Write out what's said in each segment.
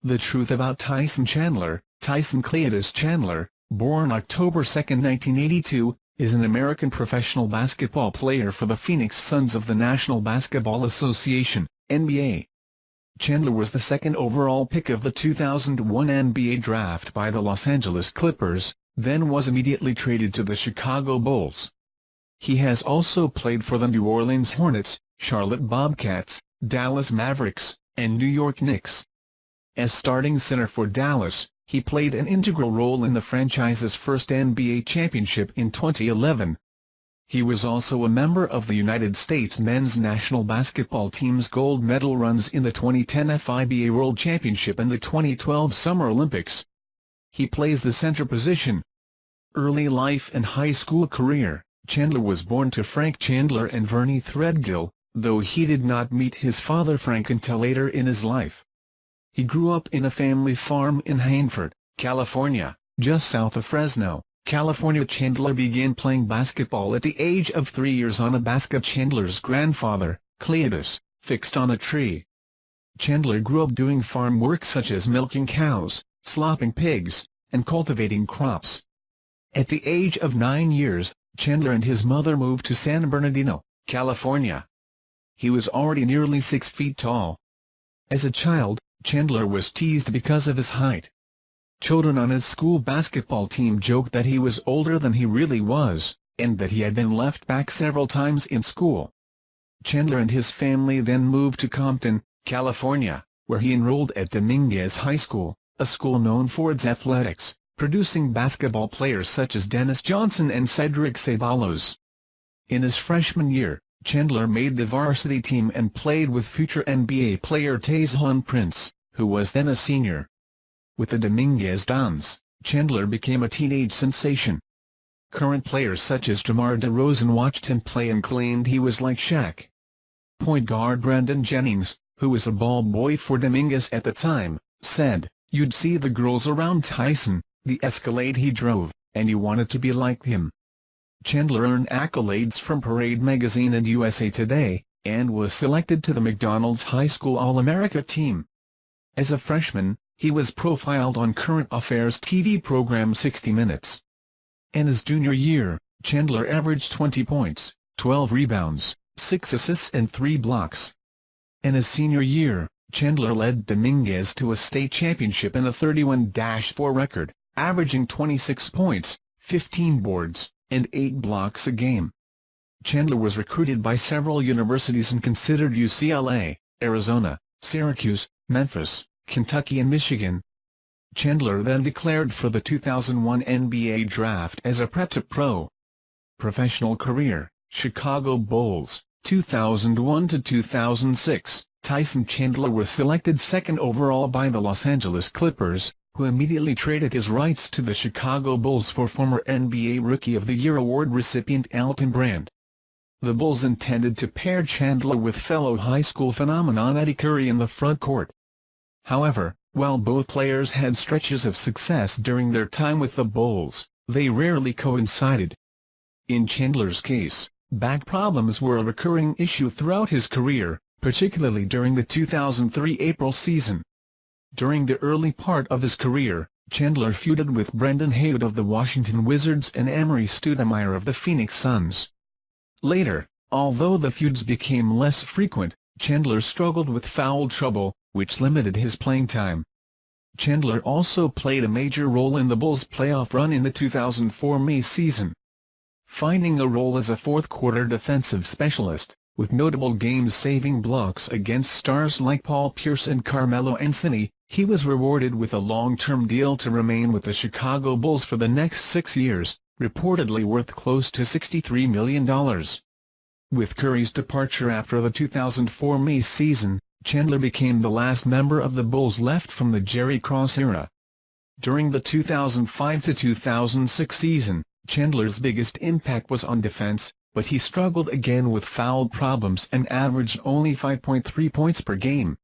The Truth About Tyson Chandler. Tyson Cleotis Chandler, born October 2, 1982, is an American professional basketball player for the Phoenix Suns of the National Basketball Association, NBA. Chandler was the second overall pick of the 2001 NBA draft by the Los Angeles Clippers, then was immediately traded to the Chicago Bulls. He has also played for the New Orleans Hornets, Charlotte Bobcats, Dallas Mavericks, and New York Knicks. As starting center for Dallas, he played an integral role in the franchise's first NBA championship in 2011. He was also a member of the United States men's national basketball team's gold medal runs in the 2010 FIBA World Championship and the 2012 Summer Olympics. He plays the center position. Early life and high school career. Chandler was born to Frank Chandler and Vernie Threadgill, though he did not meet his father Frank until later in his life. He grew up in a family farm in Hanford, California, just south of Fresno, California. Chandler began playing basketball at the age of 3 years on a basket Chandler's grandfather, Cleotis, fixed on a tree. Chandler grew up doing farm work such as milking cows, slopping pigs, and cultivating crops. At the age of 9 years, Chandler and his mother moved to San Bernardino, California. He was already nearly 6 feet tall. As a child, Chandler was teased because of his height. Children on his school basketball team joked that he was older than he really was, and that he had been left back several times in school. Chandler and his family then moved to Compton, California, where he enrolled at Dominguez High School, a school known for its athletics, producing basketball players such as Dennis Johnson and Cedric Ceballos. In his freshman year, Chandler made the varsity team and played with future NBA player Tayshaun Prince, who was then a senior. With the Dominguez Dons, Chandler became a teenage sensation. Current players such as DeMar DeRozan watched him play and claimed he was like Shaq. Point guard Brandon Jennings, who was a ball boy for Dominguez at the time, said, "You'd see the girls around Tyson, the Escalade he drove, and you wanted to be like him." Chandler earned accolades from Parade magazine and USA Today, and was selected to the McDonald's High School All-America team. As a freshman, he was profiled on current affairs TV program 60 Minutes. In his junior year, Chandler averaged 20 points, 12 rebounds, 6 assists and 3 blocks. In his senior year, Chandler led Dominguez to a state championship in a 31-4 record, averaging 26 points, 15 boards, and 8 blocks a game. Chandler was recruited by several universities and considered UCLA, Arizona, Syracuse, Memphis, Kentucky and Michigan. Chandler then declared for the 2001 NBA draft as a prep-to-pro. Professional career, Chicago Bulls, 2001 to 2006. Tyson Chandler was selected second overall by the Los Angeles Clippers, who immediately traded his rights to the Chicago Bulls for former NBA Rookie of the Year award recipient Elton Brand. The Bulls intended to pair Chandler with fellow high school phenomenon Eddie Curry in the front court. However, while both players had stretches of success during their time with the Bulls, they rarely coincided. In Chandler's case, back problems were a recurring issue throughout his career, particularly during the 2003 April season. During the early part of his career, Chandler feuded with Brendan Haywood of the Washington Wizards and Amar'e Stoudemire of the Phoenix Suns. Later, although the feuds became less frequent, Chandler struggled with foul trouble, which limited his playing time. Chandler also played a major role in the Bulls' playoff run in the 2004 May season, finding a role as a fourth-quarter defensive specialist, with notable game-saving blocks against stars like Paul Pierce and Carmelo Anthony. He was rewarded with a long-term deal to remain with the Chicago Bulls for the next 6 years, reportedly worth close to $63 million. With Curry's departure after the 2004 May season, Chandler became the last member of the Bulls left from the Jerry Krause era. During the 2005-2006 season, Chandler's biggest impact was on defense, but he struggled again with foul problems and averaged only 5.3 points per game.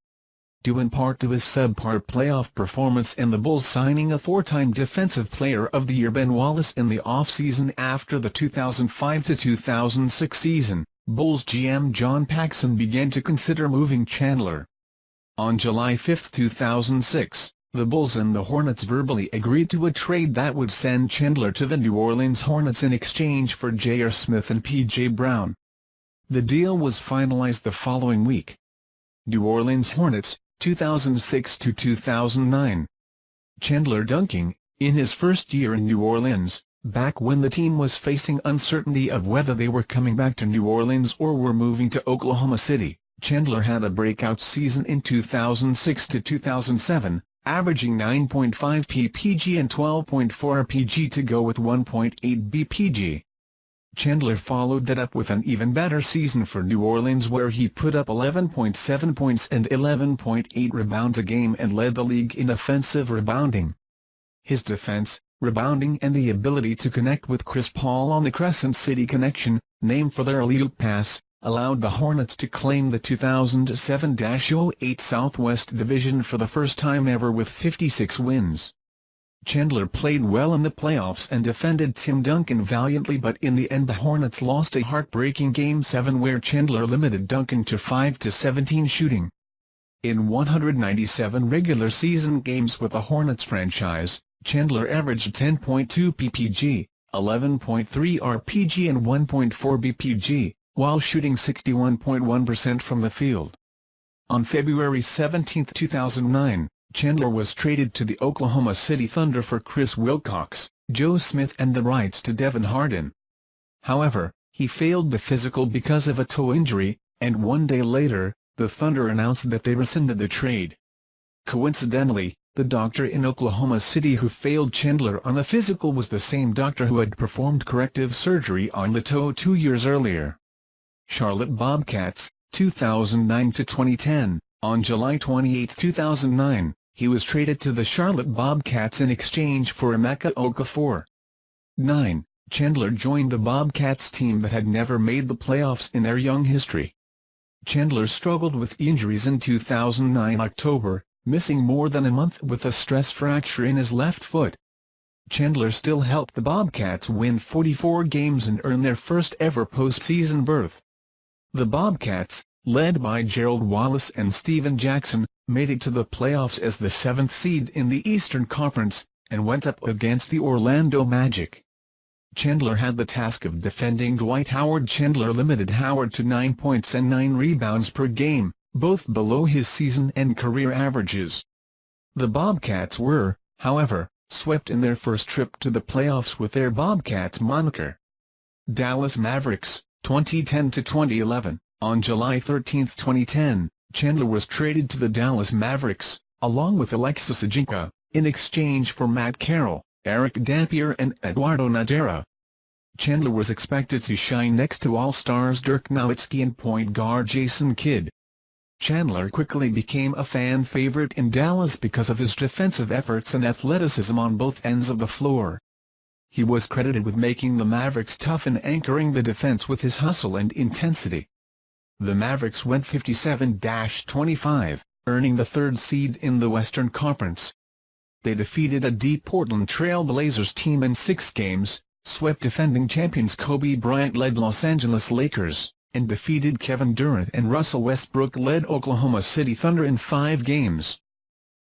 Due in part to his subpar playoff performance and the Bulls signing a 4-time Defensive Player of the Year Ben Wallace in the offseason after the 2005-2006 season, Bulls GM John Paxson began to consider moving Chandler. On July 5, 2006, the Bulls and the Hornets verbally agreed to a trade that would send Chandler to the New Orleans Hornets in exchange for J.R. Smith and P.J. Brown. The deal was finalized the following week. New Orleans Hornets, 2006–2009. Chandler dunking, in his first year in New Orleans, back when the team was facing uncertainty of whether they were coming back to New Orleans or were moving to Oklahoma City, Chandler had a breakout season in 2006–2007, averaging 9.5 ppg and 12.4 rpg to go with 1.8 bpg. Chandler followed that up with an even better season for New Orleans where he put up 11.7 points and 11.8 rebounds a game and led the league in offensive rebounding. His defense, rebounding and the ability to connect with Chris Paul on the Crescent City connection, named for their alley-oop pass, allowed the Hornets to claim the 2007-08 Southwest Division for the first time ever with 56 wins. Chandler played well in the playoffs and defended Tim Duncan valiantly, but in the end the Hornets lost a heartbreaking Game 7 where Chandler limited Duncan to 5-17 shooting. In 197 regular season games with the Hornets franchise, Chandler averaged 10.2 ppg, 11.3 rpg and 1.4 bpg, while shooting 61.1% from the field. On February 17, 2009, Chandler was traded to the Oklahoma City Thunder for Chris Wilcox, Joe Smith and the rights to Devin Harden. However, he failed the physical because of a toe injury, and one day later, the Thunder announced that they rescinded the trade. Coincidentally, the doctor in Oklahoma City who failed Chandler on the physical was the same doctor who had performed corrective surgery on the toe 2 years earlier. Charlotte Bobcats, 2009–2010. On July 28, 2009, he was traded to the Charlotte Bobcats in exchange for Emeka Okafor. 9. Chandler joined a Bobcats team that had never made the playoffs in their young history. Chandler struggled with injuries in 2009 October, missing more than a month with a stress fracture in his left foot. Chandler still helped the Bobcats win 44 games and earn their first ever postseason berth. The Bobcats, led by Gerald Wallace and Steven Jackson, made it to the playoffs as the 7th seed in the Eastern Conference, and went up against the Orlando Magic. Chandler had the task of defending Dwight Howard. Chandler limited Howard to 9 points and 9 rebounds per game, both below his season and career averages. The Bobcats were, however, swept in their first trip to the playoffs with their Bobcats moniker. Dallas Mavericks, 2010–2011. On July 13, 2010, Chandler was traded to the Dallas Mavericks, along with Alexis Ajinka, in exchange for Matt Carroll, Eric Dampier and Eduardo Nadera. Chandler was expected to shine next to All-Stars Dirk Nowitzki and point guard Jason Kidd. Chandler quickly became a fan favorite in Dallas because of his defensive efforts and athleticism on both ends of the floor. He was credited with making the Mavericks tough and anchoring the defense with his hustle and intensity. The Mavericks went 57–25, earning the 3rd seed in the Western Conference. They defeated a deep Portland Trail Blazers team in 6 games, swept defending champions Kobe Bryant-led Los Angeles Lakers, and defeated Kevin Durant and Russell Westbrook-led Oklahoma City Thunder in 5 games.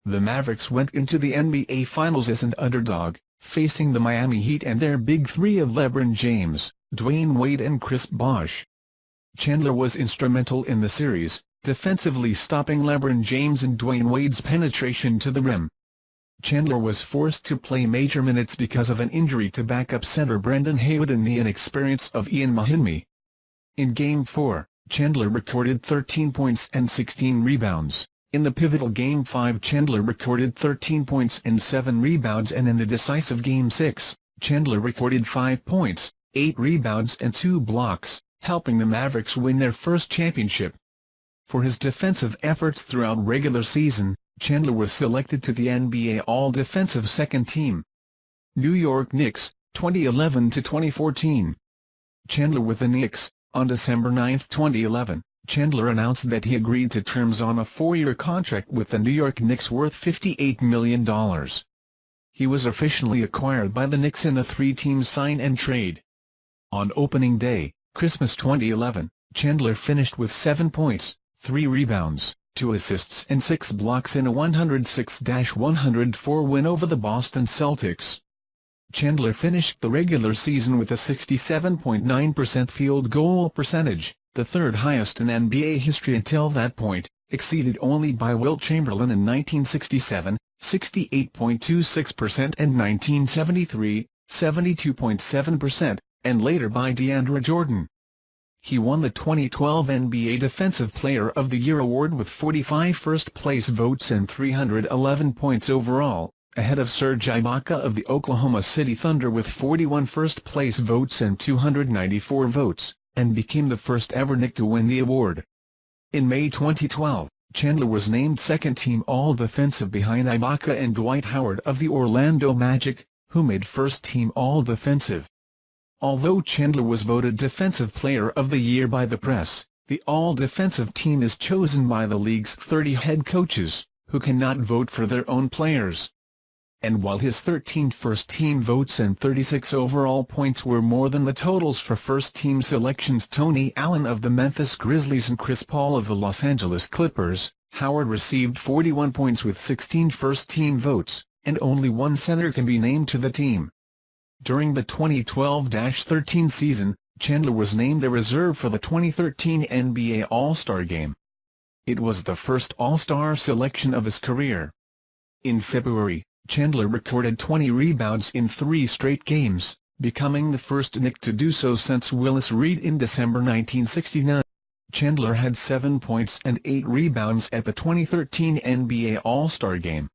The Mavericks went into the NBA Finals as an underdog, facing the Miami Heat and their Big Three of LeBron James, Dwayne Wade and Chris Bosh. Chandler was instrumental in the series, defensively stopping LeBron James and Dwayne Wade's penetration to the rim. Chandler was forced to play major minutes because of an injury to backup center Brendan Haywood and the inexperience of Ian Mahinmi. In Game 4, Chandler recorded 13 points and 16 rebounds. In the pivotal Game 5, Chandler recorded 13 points and 7 rebounds, and in the decisive Game 6, Chandler recorded 5 points, 8 rebounds and 2 blocks, helping the Mavericks win their first championship. For his defensive efforts throughout regular season, Chandler was selected to the NBA All-Defensive Second Team. New York Knicks, 2011–2014. Chandler with the Knicks. On December 9, 2011, Chandler announced that he agreed to terms on a 4-year contract with the New York Knicks worth $58 million. He was officially acquired by the Knicks in a 3-team sign-and-trade. On opening day, Christmas 2011, Chandler finished with 7 points, 3 rebounds, 2 assists and 6 blocks in a 106-104 win over the Boston Celtics. Chandler finished the regular season with a 67.9% field goal percentage, the third highest in NBA history until that point, exceeded only by Wilt Chamberlain in 1967, 68.26%, and 1973, 72.7%, and later by DeAndre Jordan. He won the 2012 NBA Defensive Player of the Year award with 45 first-place votes and 311 points overall, ahead of Serge Ibaka of the Oklahoma City Thunder with 41 first-place votes and 294 votes, and became the first-ever Knick to win the award. In May 2012, Chandler was named second-team All-Defensive behind Ibaka and Dwight Howard of the Orlando Magic, who made first-team All-Defensive. Although Chandler was voted Defensive Player of the Year by the press, the All-Defensive team is chosen by the league's 30 head coaches, who cannot vote for their own players. And while his 13 first-team votes and 36 overall points were more than the totals for first-team selections Tony Allen of the Memphis Grizzlies and Chris Paul of the Los Angeles Clippers, Howard received 41 points with 16 first-team votes, and only one center can be named to the team. During the 2012-13 season, Chandler was named a reserve for the 2013 NBA All-Star Game. It was the first All-Star selection of his career. In February, Chandler recorded 20 rebounds in 3 straight games, becoming the first Knick to do so since Willis Reed in December 1969. Chandler had 7 points and 8 rebounds at the 2013 NBA All-Star Game.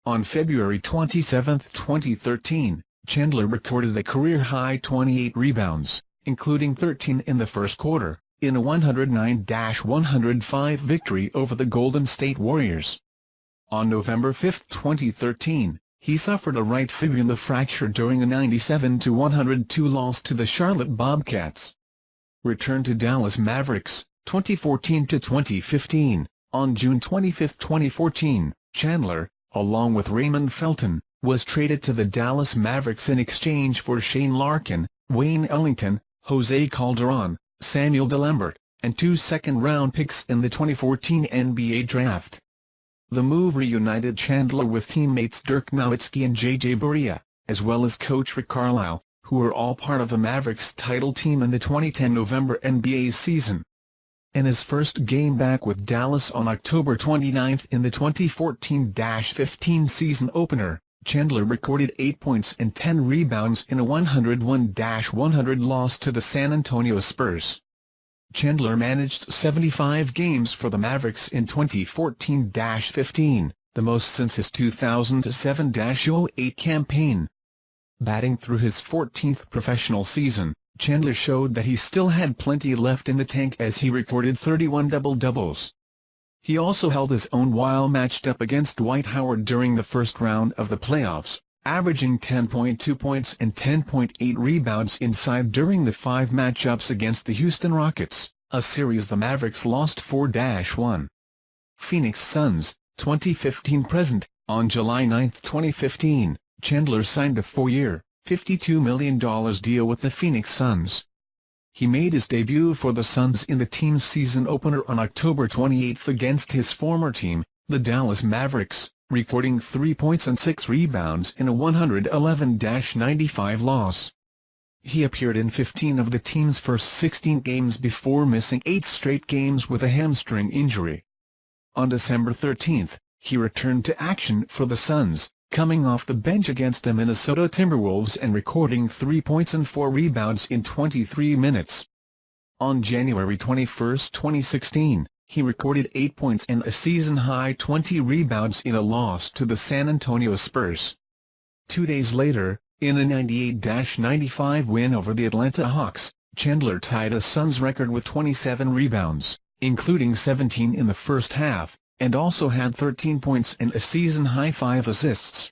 On February 27, 2013, Chandler recorded a career-high 28 rebounds, including 13 in the first quarter, in a 109-105 victory over the Golden State Warriors. On November 5, 2013, he suffered a right fibula fracture during a 97-102 loss to the Charlotte Bobcats. Returned to Dallas Mavericks, 2014-2015, on June 25, 2014, Chandler, along with Raymond Felton, was traded to the Dallas Mavericks in exchange for Shane Larkin, Wayne Ellington, Jose Calderon, Samuel DeLambert, and 2 second-round picks in the 2014 NBA Draft. The move reunited Chandler with teammates Dirk Nowitzki and J.J. Barea, as well as coach Rick Carlisle, who were all part of the Mavericks title team in the 2010 November NBA season. In his first game back with Dallas on October 29 in the 2014-15 season opener, Chandler recorded 8 points and 10 rebounds in a 101-100 loss to the San Antonio Spurs. Chandler managed 75 games for the Mavericks in 2014-15, the most since his 2007-08 campaign. Batting through his 14th professional season, Chandler showed that he still had plenty left in the tank as he recorded 31 double-doubles. He also held his own while matched up against Dwight Howard during the first round of the playoffs, averaging 10.2 points and 10.8 rebounds inside during the 5 matchups against the Houston Rockets, a series the Mavericks lost 4-1. Phoenix Suns, 2015-present. On July 9, 2015, Chandler signed a 4-year, $52 million deal with the Phoenix Suns. He made his debut for the Suns in the team's season opener on October 28 against his former team, the Dallas Mavericks, recording 3 points and 6 rebounds in a 111-95 loss. He appeared in 15 of the team's first 16 games before missing 8 straight games with a hamstring injury. On December 13, he returned to action for the Suns, coming off the bench against the Minnesota Timberwolves and recording 3 points and 4 rebounds in 23 minutes. On January 21, 2016, he recorded 8 points and a season-high 20 rebounds in a loss to the San Antonio Spurs. 2 days later, in a 98-95 win over the Atlanta Hawks, Chandler tied a Suns record with 27 rebounds, including 17 in the first half, and also had 13 points and a season-high 5 assists.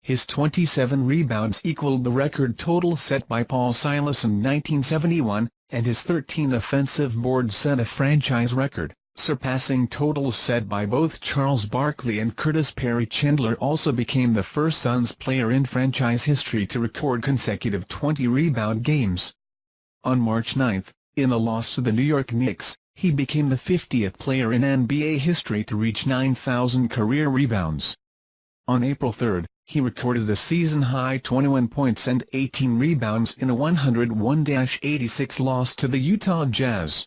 His 27 rebounds equaled the record total set by Paul Silas in 1971, and his 13 offensive boards set a franchise record, surpassing totals set by both Charles Barkley and Curtis Perry. Chandler also became the first Suns player in franchise history to record consecutive 20-rebound games. On March 9, in a loss to the New York Knicks, He became the 50th player in NBA history to reach 9,000 career rebounds. On April 3, he recorded a season-high 21 points and 18 rebounds in a 101-86 loss to the Utah Jazz.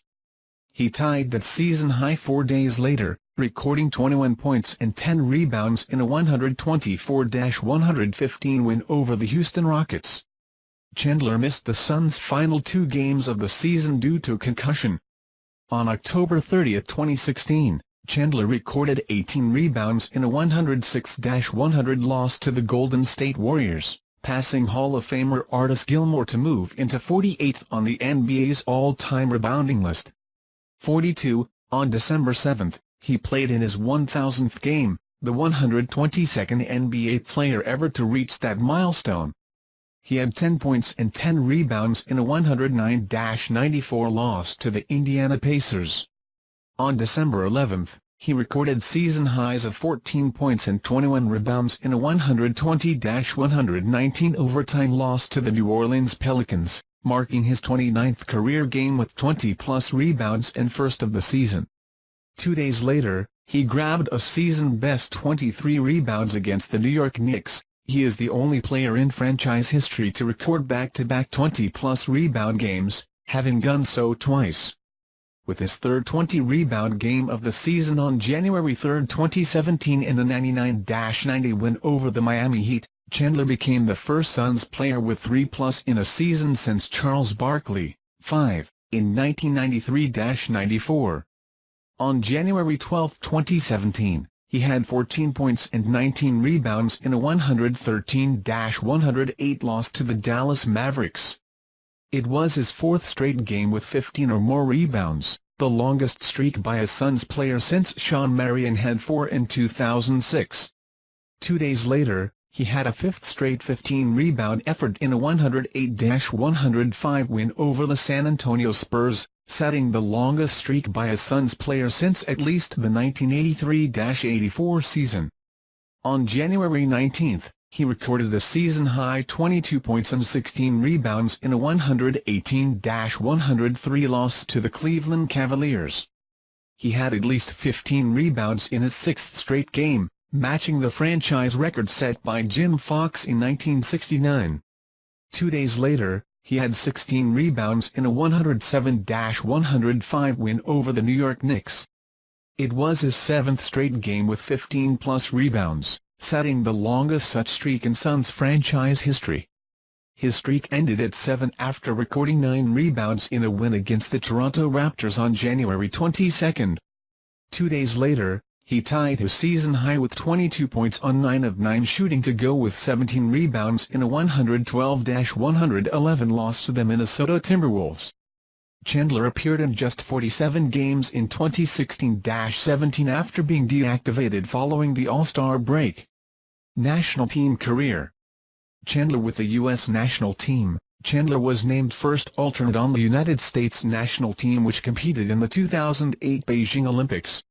He tied that season-high 4 days later, recording 21 points and 10 rebounds in a 124-115 win over the Houston Rockets. Chandler missed the Suns' final 2 games of the season due to concussion. On October 30, 2016, Chandler recorded 18 rebounds in a 106-100 loss to the Golden State Warriors, passing Hall of Famer Artis Gilmore to move into 48th on the NBA's all-time rebounding list. 42. On December 7, he played in his 1,000th game, the 122nd NBA player ever to reach that milestone. He had 10 points and 10 rebounds in a 109-94 loss to the Indiana Pacers. On December 11, he recorded season highs of 14 points and 21 rebounds in a 120-119 overtime loss to the New Orleans Pelicans, marking his 29th career game with 20-plus rebounds and first of the season. 2 days later, he grabbed a season-best 23 rebounds against the New York Knicks. He is the only player in franchise history to record back-to-back 20-plus rebound games, having done so twice. With his third 20-rebound game of the season on January 3, 2017 in the 99-90 win over the Miami Heat, Chandler became the first Suns player with 3-plus in a season since Charles Barkley, 5, in 1993-94. On January 12, 2017, he had 14 points and 19 rebounds in a 113-108 loss to the Dallas Mavericks. It was his 4th straight game with 15 or more rebounds, the longest streak by a Suns player since Sean Marion had 4 in 2006. 2 days later, he had a 5th straight 15-rebound effort in a 108-105 win over the San Antonio Spurs, setting the longest streak by a Suns player since at least the 1983-84 season. On January 19, he recorded a season-high 22 points and 16 rebounds in a 118-103 loss to the Cleveland Cavaliers. He had at least 15 rebounds in his 6th straight game, matching the franchise record set by Jim Fox in 1969. 2 days later, he had 16 rebounds in a 107-105 win over the New York Knicks. It was his 7th straight game with 15-plus rebounds, setting the longest such streak in Suns franchise history. His streak ended at 7 after recording 9 rebounds in a win against the Toronto Raptors on January 22. 2 days later, he tied his season high with 22 points on 9 of 9 shooting to go with 17 rebounds in a 112-111 loss to the Minnesota Timberwolves. Chandler appeared in just 47 games in 2016-17 after being deactivated following the All-Star break. National team career. Chandler with the U.S. national team. Chandler was named first alternate on the United States national team which competed in the 2008 Beijing Olympics.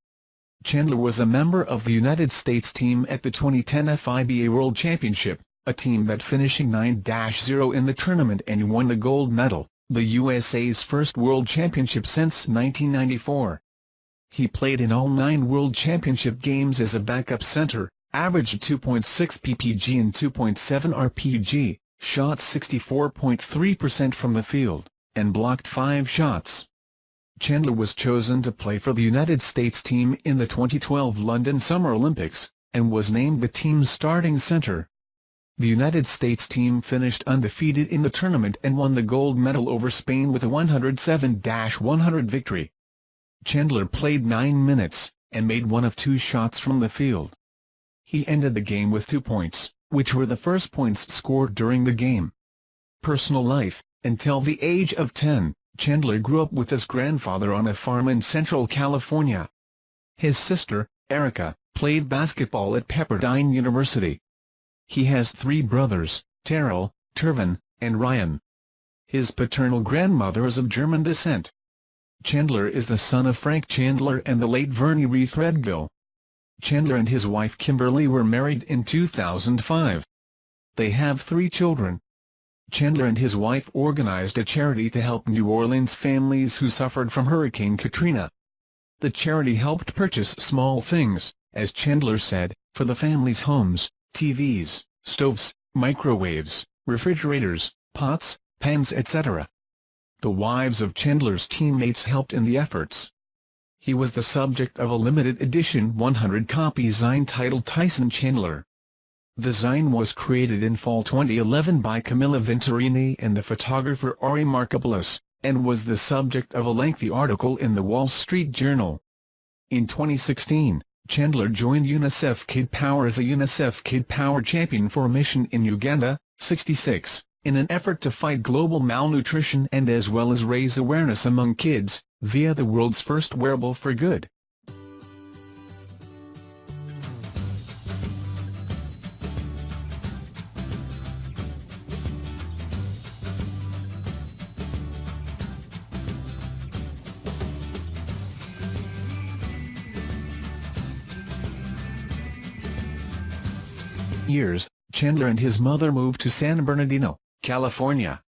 Chandler was a member of the United States team at the 2010 FIBA World Championship, a team that finishing 9-0 in the tournament and won the gold medal, the USA's first World Championship since 1994. He played in all 9 World Championship games as a backup center, averaged 2.6 ppg and 2.7 rpg, shot 64.3% from the field, and blocked 5 shots. Chandler was chosen to play for the United States team in the 2012 London Summer Olympics, and was named the team's starting center. The United States team finished undefeated in the tournament and won the gold medal over Spain with a 107-100 victory. Chandler played 9 minutes, and made 1 of 2 shots from the field. He ended the game with 2 points, which were the first points scored during the game. Personal life. Until the age of 10, Chandler grew up with his grandfather on a farm in Central California. His sister, Erica, played basketball at Pepperdine University. He has 3 brothers, Terrell, Tervin, and Ryan. His paternal grandmother is of German descent. Chandler is the son of Frank Chandler and the late Vernie Ree Threadgill. Chandler and his wife Kimberly were married in 2005. They have 3 children. Chandler and his wife organized a charity to help New Orleans families who suffered from Hurricane Katrina. The charity helped purchase small things, as Chandler said, for the family's homes: TVs, stoves, microwaves, refrigerators, pots, pans, etc. The wives of Chandler's teammates helped in the efforts. He was the subject of a limited edition 100-copy zine titled Tyson Chandler. The zine was created in fall 2011 by Camilla Venturini and the photographer Ari Markopoulos, and was the subject of a lengthy article in the Wall Street Journal. In 2016, Chandler joined UNICEF Kid Power as a UNICEF Kid Power champion for a mission in Uganda, 66, in an effort to fight global malnutrition and as well as raise awareness among kids, via the world's first wearable for good. Years, Chandler and his mother moved to San Bernardino, California.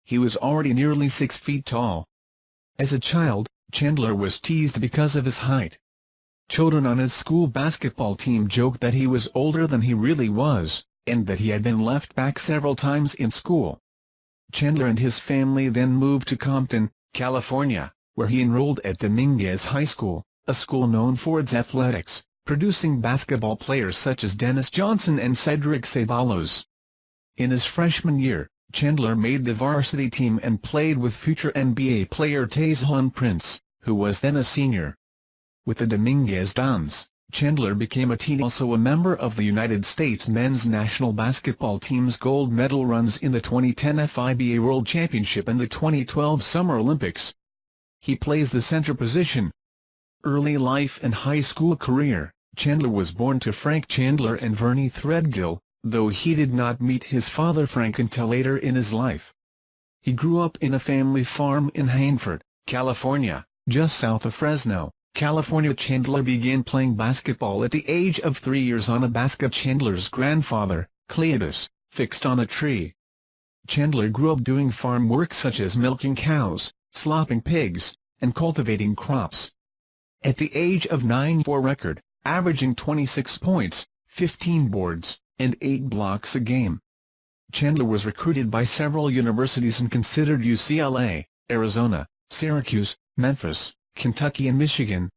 He was already nearly 6 feet tall. As a child, Chandler was teased because of his height. Children on his school basketball team joked that he was older than he really was, and that he had been left back several times in school. Chandler and his family then moved to Compton, California, where he enrolled at Dominguez High School, a school known for its athletics, producing basketball players such as Dennis Johnson and Cedric Ceballos. In his freshman year, Chandler made the varsity team and played with future NBA player Tayshaun Prince, who was then a senior. With the Dominguez Dons, Chandler became a teen, also a member of the United States men's national basketball team's gold medal runs in the 2010 FIBA World Championship and the 2012 Summer Olympics. He plays the center position. Early life and high school career. Chandler was born to Frank Chandler and Vernie Threadgill, though he did not meet his father Frank until later in his life. He grew up in a family farm in Hanford, California, just south of Fresno, California. Chandler began playing basketball at the age of 3 years on a basket Chandler's grandfather, Cleotis, fixed on a tree. Chandler grew up doing farm work such as milking cows, slopping pigs, and cultivating crops. At the age of 9, for record, averaging 26 points, 15 boards, and 8 blocks a game. Chandler was recruited by several universities and considered UCLA, Arizona, Syracuse, Memphis, Kentucky and Michigan.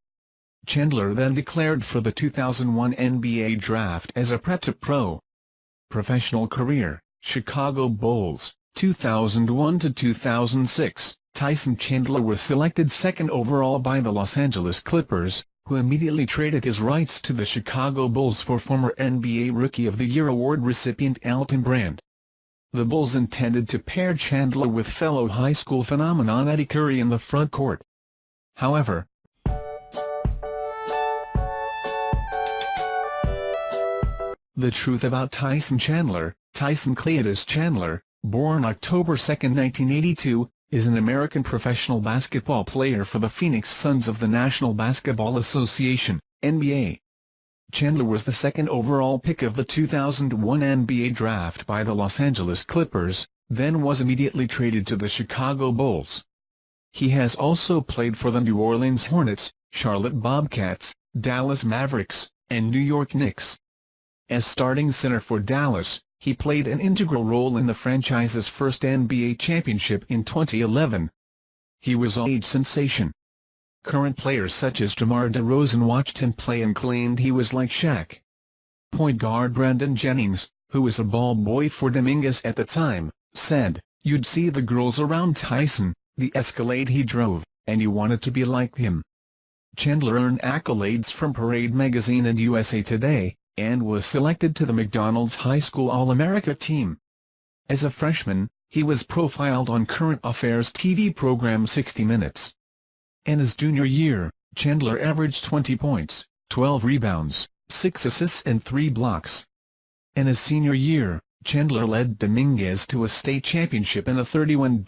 Chandler then declared for the 2001 NBA draft as a prep to pro. Professional career: Chicago Bulls, 2001 to 2006. Tyson Chandler was selected second overall by the Los Angeles Clippers, who immediately traded his rights to the Chicago Bulls for former NBA Rookie of the Year award recipient Elton Brand. The Bulls intended to pair Chandler with fellow high school phenomenon Eddie Curry in the front court. However, the truth about Tyson Chandler, Tyson Cleotis Chandler, born October 2, 1982, is an American professional basketball player for the Phoenix Suns of the National Basketball Association, NBA. Chandler was the second overall pick of the 2001 NBA draft by the Los Angeles Clippers, then was immediately traded to the Chicago Bulls. He has also played for the New Orleans Hornets, Charlotte Bobcats, Dallas Mavericks, and New York Knicks. As starting center for Dallas, he played an integral role in the franchise's first NBA championship in 2011. He was an age sensation. Current players such as DeMar DeRozan watched him play and claimed he was like Shaq. Point guard Brandon Jennings, who was a ball boy for Dominguez at the time, said, "You'd see the girls around Tyson, the Escalade he drove, and you wanted to be like him." Chandler earned accolades from Parade magazine and USA Today, and was selected to the McDonald's High School All-America team. As a freshman, he was profiled on current affairs TV program 60 Minutes. In his junior year, Chandler averaged 20 points, 12 rebounds, 6 assists and 3 blocks. In his senior year, Chandler led Dominguez to a state championship and a 31-0